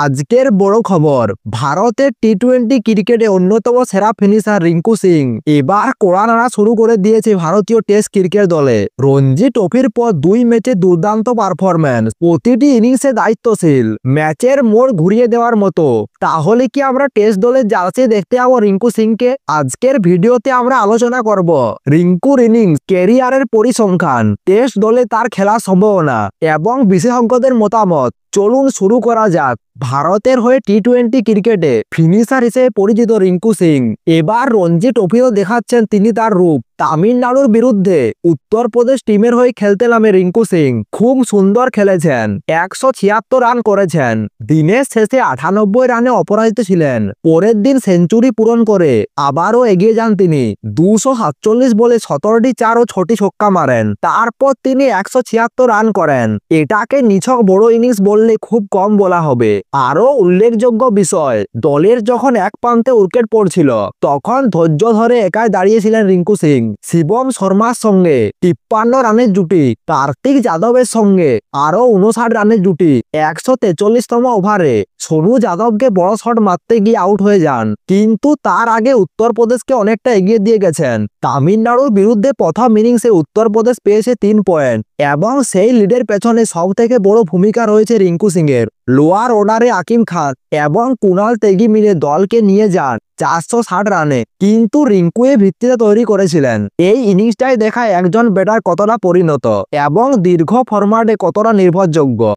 আজকের বড় খবর, ভারতের টি-20 ক্রিকেটে অন্যতম সেরা ফিনিশার রিঙ্কু সিং এবার কোড়া নাড়া শুরু করে দিয়েছে ভারতীয় টেস্ট ক্রিকেট দলে। রঞ্জি ট্রফির পর 2 ম্যাচে দুর্দান্ত পারফরম্যান্স, প্রতিটি ইনিংসে দায়িত্বশীল, ম্যাচের মোড় ঘুরিয়ে দেওয়ার মতো। তাহলে কি আমরা টেস্ট দলের জার্সি দেখতে পাবো রিঙ্কু সিংকে? আজকের ভিডিওতে আমরা আলোচনা করব রিঙ্কুর ইনিংস, ক্যারিয়ারের পরিসংখ্যান, টেস্ট দলে তার খেলার সম্ভাবনা এবং বিশেষজ্ঞদের মতামত। চলুন শুরু করা যাক। ভারতের হয়ে টি-20 ক্রিকেটে ফিনিশার হিসেবে পরিচিত রিঙ্কু সিং এবার রঞ্জি ট্রফিও দেখাচ্ছেন তিনি তার রূপ। তামিলনাড়ুর বিরুদ্ধে উত্তরপ্রদেশ টিমের হয়ে খেলতে নামে রিঙ্কু সিং খুব সুন্দর খেলেছেন, 176 রান করেছেন। দিনের শেষে 98 রানে অপরাজিত ছিলেন। পরের দিন সেঞ্চুরি পূরণ করে আবারও এগিয়ে যান তিনি। 247 বলে 17টি 4 ও 6টি ছক্কা মারেন। তারপর তিনি 176 রান করেন। এটাকে নিছক বড় ইনিংস বললে খুব কম বলা হবে। আরও উল্লেখযোগ্য বিষয়, দলের যখন এক প্রান্তে উইকেট পড়ছিল তখন ধৈর্য ধরে একাই দাঁড়িয়েছিলেন রিঙ্কু সিং। শিবম শর্মার সঙ্গে 53 রানের জুটি, কার্তিক যাদবের সঙ্গে আরও 59 রানের জুটি। 143তম ওভারে সোনু যাদবকে বড় শট মারতে গিয়ে আউট হয়ে যান, কিন্তু তার আগে উত্তরপ্রদেশকে অনেকটা এগিয়ে দিয়ে গেছেন। তামিলনাড়ুর বিরুদ্ধে প্রথম ইনিংসে উত্তরপ্রদেশ পেয়েছে 3 পয়েন্ট এবং সেই লিডের পেছনে সব থেকে বড় ভূমিকা রয়েছে রিঙ্কু সিং এর। লোয়ার অর্ডারে আকিম খান এবং কুনাল তেগি মিলে দলকে নিয়ে যান 460 রানে, কিন্তু রিঙ্কু এর ভিত্তিতে তৈরি করেছিলেন। এই ইনিংসটাই দেখায় একজন ব্যাটার কতটা পরিণত এবং দীর্ঘ ফরম্যাটে কতটা নির্ভরযোগ্য।